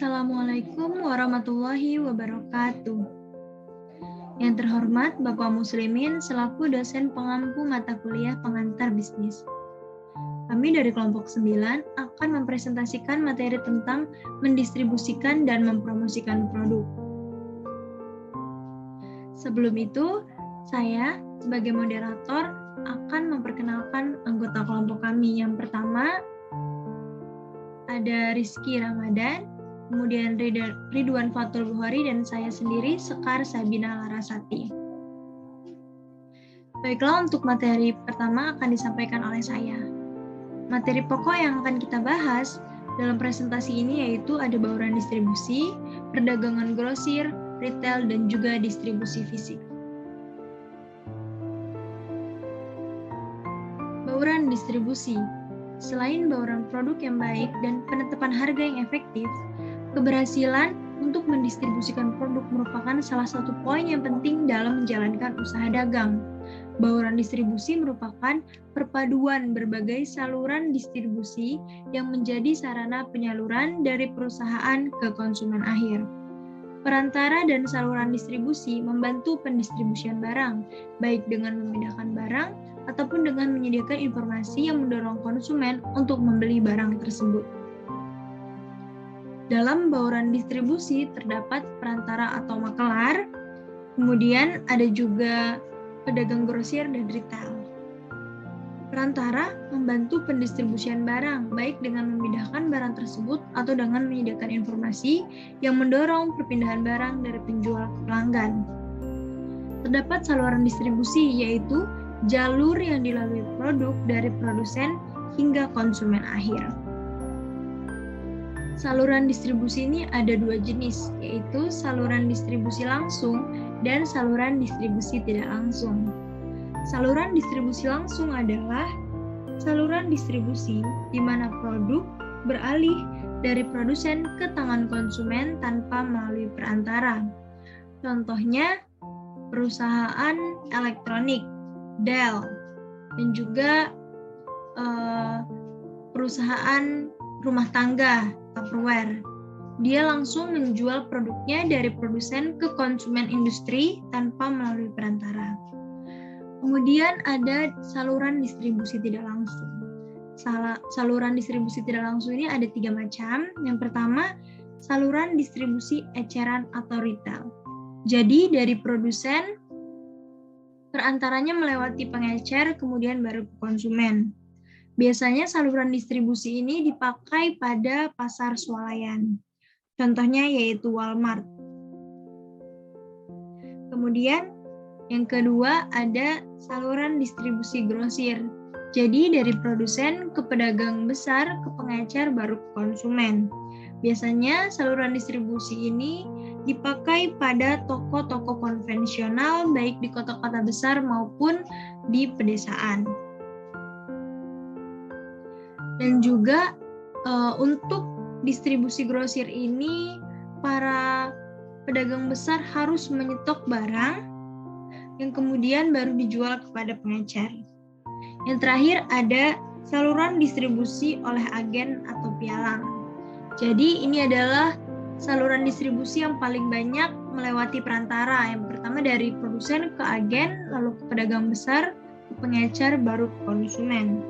Assalamualaikum warahmatullahi wabarakatuh. Yang terhormat Bapak Muslimin selaku dosen pengampu mata kuliah pengantar bisnis. Kami dari kelompok 9 akan mempresentasikan materi tentang mendistribusikan dan mempromosikan produk. Sebelum itu, saya sebagai moderator akan memperkenalkan anggota kelompok kami. Yang pertama, ada Rizky Ramadan, kemudian Ridwan Fatul Buhari, dan saya sendiri, Sekar Sabina Larasati. Baiklah, untuk materi pertama akan disampaikan oleh saya. Materi pokok yang akan kita bahas dalam presentasi ini yaitu ada bauran distribusi, perdagangan grosir, retail, dan juga distribusi fisik. Bauran distribusi. Selain bauran produk yang baik dan penetapan harga yang efektif, keberhasilan untuk mendistribusikan produk merupakan salah satu poin yang penting dalam menjalankan usaha dagang. Bauran distribusi merupakan perpaduan berbagai saluran distribusi yang menjadi sarana penyaluran dari perusahaan ke konsumen akhir. Perantara dan saluran distribusi membantu pendistribusian barang, baik dengan memindahkan barang ataupun dengan menyediakan informasi yang mendorong konsumen untuk membeli barang tersebut. Dalam bauran distribusi terdapat perantara atau makelar, kemudian ada juga pedagang grosir dan retail. Perantara membantu pendistribusian barang, baik dengan memindahkan barang tersebut atau dengan menyediakan informasi yang mendorong perpindahan barang dari penjual ke pelanggan. Terdapat saluran distribusi, yaitu jalur yang dilalui produk dari produsen hingga konsumen akhir. Saluran distribusi ini ada dua jenis, yaitu saluran distribusi langsung dan saluran distribusi tidak langsung. Saluran distribusi langsung adalah saluran distribusi di mana produk beralih dari produsen ke tangan konsumen tanpa melalui perantara. Contohnya, perusahaan elektronik, Dell, dan juga perusahaan rumah tangga, Tupperware. Dia langsung menjual produknya dari produsen ke konsumen industri tanpa melalui perantara. Kemudian ada saluran distribusi tidak langsung. Saluran distribusi tidak langsung ini ada 3 macam. Yang pertama, saluran distribusi eceran atau retail. Jadi dari produsen, perantaranya melewati pengecer, kemudian baru ke konsumen. Biasanya saluran distribusi ini dipakai pada pasar swalayan. Contohnya yaitu Walmart. Kemudian yang kedua ada saluran distribusi grosir. Jadi dari produsen ke pedagang besar, ke pengecer, baru ke konsumen. Biasanya saluran distribusi ini dipakai pada toko-toko konvensional baik di kota-kota besar maupun di pedesaan. Dan juga untuk distribusi grosir ini, para pedagang besar harus menyetok barang yang kemudian baru dijual kepada pengecer. Yang terakhir ada saluran distribusi oleh agen atau pialang. Jadi ini adalah saluran distribusi yang paling banyak melewati perantara. Yang pertama dari produsen ke agen, lalu ke pedagang besar, ke pengecer, baru ke konsumen.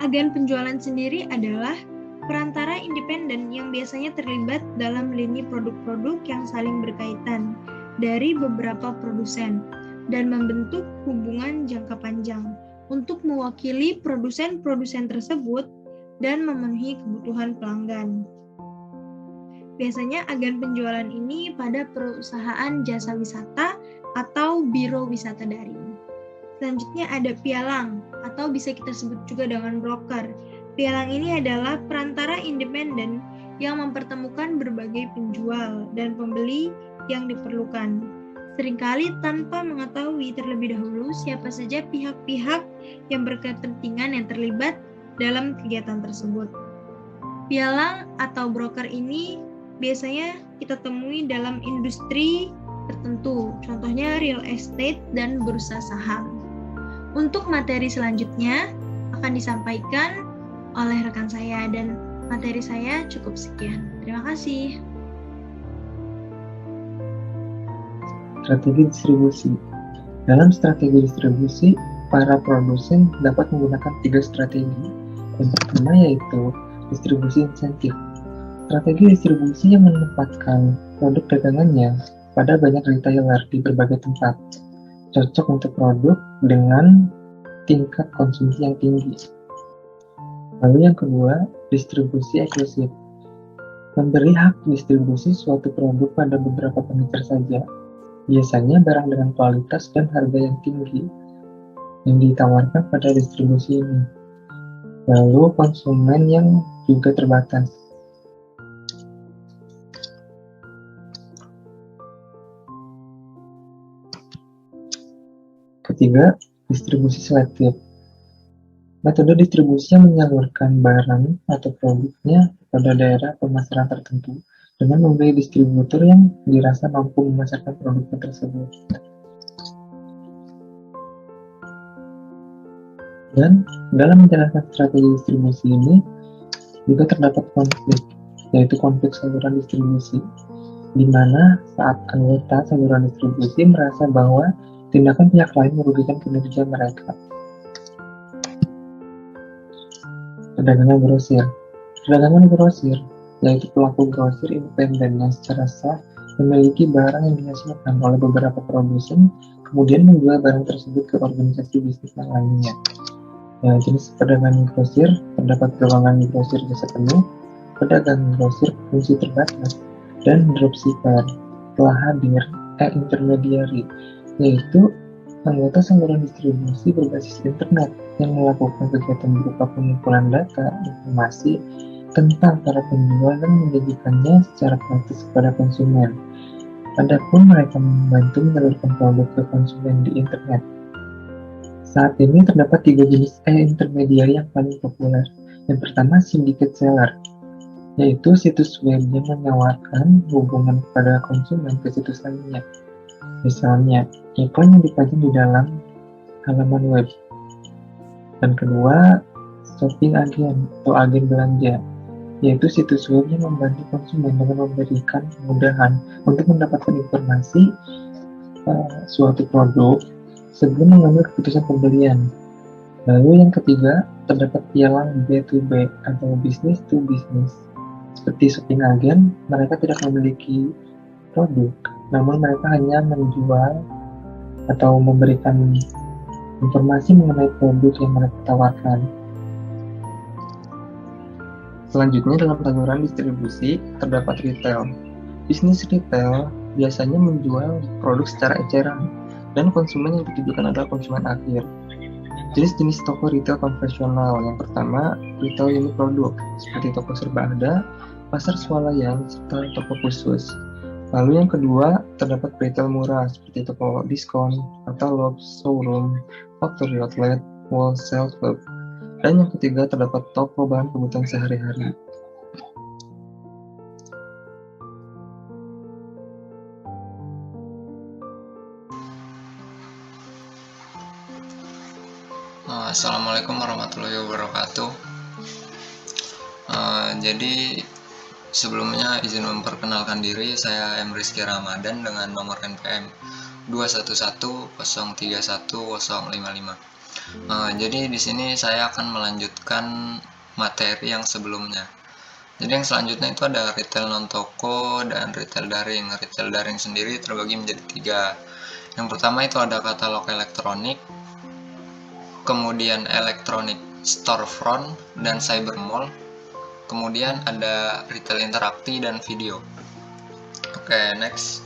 Agen penjualan sendiri adalah perantara independen yang biasanya terlibat dalam lini produk-produk yang saling berkaitan dari beberapa produsen dan membentuk hubungan jangka panjang untuk mewakili produsen-produsen tersebut dan memenuhi kebutuhan pelanggan. Biasanya agen penjualan ini pada perusahaan jasa wisata atau biro wisata daring. Selanjutnya ada pialang atau bisa kita sebut juga dengan broker. Pialang ini adalah perantara independen yang mempertemukan berbagai penjual dan pembeli yang diperlukan. Seringkali tanpa mengetahui terlebih dahulu siapa saja pihak-pihak yang berkepentingan yang terlibat dalam kegiatan tersebut. Pialang atau broker ini biasanya kita temui dalam industri tertentu, contohnya real estate dan bursa saham. Untuk materi selanjutnya akan disampaikan oleh rekan saya dan Materi saya cukup sekian. Terima kasih. Strategi distribusi. Dalam strategi distribusi, para produsen dapat menggunakan 3 strategi. Yang pertama yaitu distribusi insentif. Strategi distribusi yang menempatkan produk dagangannya pada banyak retailer di berbagai tempat, cocok untuk produk dengan tingkat konsumsi yang tinggi. Lalu yang kedua, distribusi eksklusif. Memberi hak distribusi suatu produk pada beberapa pengecer saja, biasanya barang dengan kualitas dan harga yang tinggi yang ditawarkan pada distribusi ini. Lalu konsumen yang juga terbatas. Ketiga, distribusi selektif. Metode distribusi yang menyalurkan barang atau produknya kepada daerah pemasaran tertentu dengan membeli distributor yang dirasa mampu memasarkan produknya tersebut. Dan dalam menjalankan strategi distribusi ini juga terdapat konflik, yaitu konflik saluran distribusi, di mana saat anggota saluran distribusi merasa bahwa tindakan pihak lain merugikan kinerja mereka. Perdagangan grosir. Perdagangan grosir yaitu pelaku grosir independen yang secara sah memiliki barang yang dihasilkan oleh beberapa produsen, kemudian menjual barang tersebut ke organisasi bisnis yang lainnya. Jenis perdagangan grosir terdapat golongan grosir jasa penuh, pedagang grosir fungsi terbatas, dan dropshipper. Telah hadir intermediary, yaitu anggota saluran distribusi berbasis internet yang melakukan kegiatan berupa pengumpulan data, informasi tentang para penjual dan menjanjikannya secara praktis kepada konsumen. Adapun mereka membantu menyalurkan produk ke konsumen di internet. Saat ini terdapat 3 jenis intermediari yang paling populer. Yang pertama, syndicate seller, yaitu situs web yang menawarkan hubungan kepada konsumen ke situs lainnya. Misalnya, iklan yang dipajang di dalam halaman web. Dan kedua, shopping agent atau agen belanja, yaitu situs web yang membantu konsumen dengan memberikan kemudahan untuk mendapatkan informasi suatu produk sebelum mengambil keputusan pembelian. Lalu yang ketiga, terdapat pialang B2B atau business to business. Seperti shopping agent, mereka tidak memiliki produk, namun mereka hanya menjual atau memberikan informasi mengenai produk yang mereka tawarkan. Selanjutnya dalam saluran distribusi terdapat retail. Bisnis retail biasanya menjual produk secara eceran dan konsumen yang ditujukan adalah konsumen akhir. Jenis-jenis toko retail konvensional. Yang pertama, retail unit produk seperti toko serba ada, pasar swalayan, serta toko khusus. Lalu yang kedua, terdapat retail murah seperti toko diskon, katalog, showroom, factory outlet, wholesale club. Dan yang ketiga, terdapat toko bahan kebutuhan sehari-hari. Assalamualaikum warahmatullahi wabarakatuh. Jadi sebelumnya izin memperkenalkan diri, saya M. Rizky Ramadan dengan nomor NPM 2110310055. Jadi di sini saya akan melanjutkan materi yang sebelumnya. Jadi yang selanjutnya itu ada retail non toko dan retail daring. Retail daring sendiri terbagi menjadi 3. Yang pertama itu ada katalog elektronik, kemudian elektronik storefront dan cyber mall, kemudian ada retail interaktif dan video. Oke, next.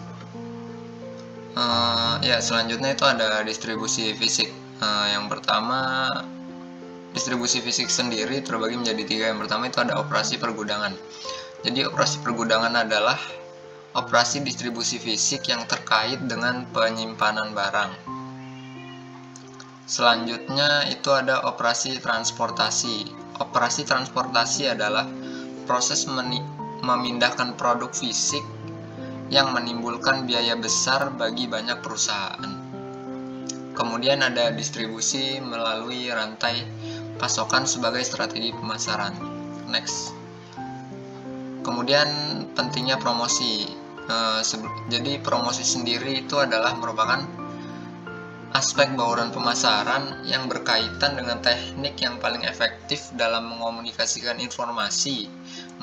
Selanjutnya itu ada distribusi fisik. Yang pertama, distribusi fisik sendiri terbagi menjadi 3. Yang pertama itu ada operasi pergudangan. Jadi operasi pergudangan adalah operasi distribusi fisik yang terkait dengan penyimpanan barang. Selanjutnya itu ada operasi transportasi. Operasi transportasi adalah proses memindahkan produk fisik yang menimbulkan biaya besar bagi banyak perusahaan. Kemudian ada distribusi melalui rantai pasokan sebagai strategi pemasaran. Next. Kemudian pentingnya promosi. Jadi promosi sendiri itu adalah merupakan aspek bauran pemasaran yang berkaitan dengan teknik yang paling efektif dalam mengomunikasikan informasi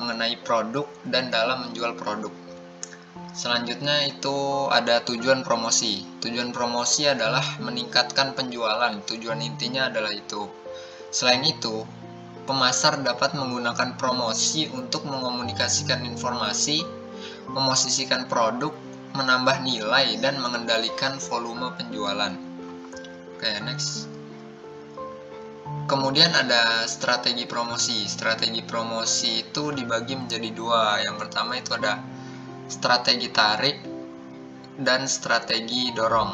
mengenai produk dan dalam menjual produk. Selanjutnya itu ada tujuan promosi. Tujuan promosi adalah meningkatkan penjualan. Tujuan intinya adalah itu. Selain itu, pemasar dapat menggunakan promosi untuk mengomunikasikan informasi, memosisikan produk, menambah nilai, dan mengendalikan volume penjualan. Oke, next. Kemudian ada strategi promosi. Strategi promosi itu dibagi menjadi dua. Yang pertama itu ada strategi tarik dan strategi dorong.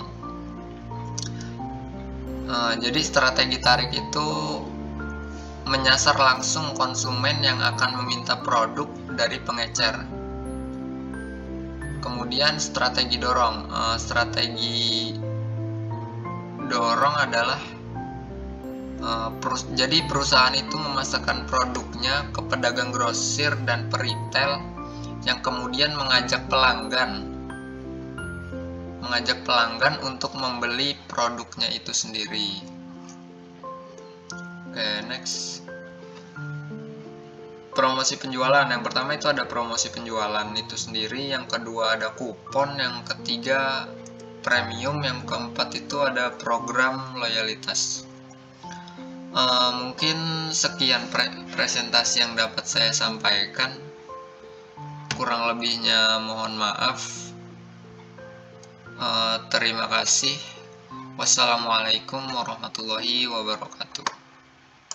Jadi strategi tarik itu menyasar langsung konsumen yang akan meminta produk dari pengecer. Kemudian strategi dorong. Strategi dorong adalah jadi perusahaan itu memasarkan produknya ke pedagang grosir dan peritel yang kemudian mengajak pelanggan untuk membeli produknya itu sendiri. Oke, next. Promosi penjualan. Yang pertama itu ada promosi penjualan itu sendiri, yang kedua ada kupon, yang ketiga premium, yang keempat itu ada program loyalitas. Mungkin sekian presentasi yang dapat saya sampaikan. Kurang lebihnya mohon maaf. Terima kasih. Wassalamualaikum warahmatullahi wabarakatuh.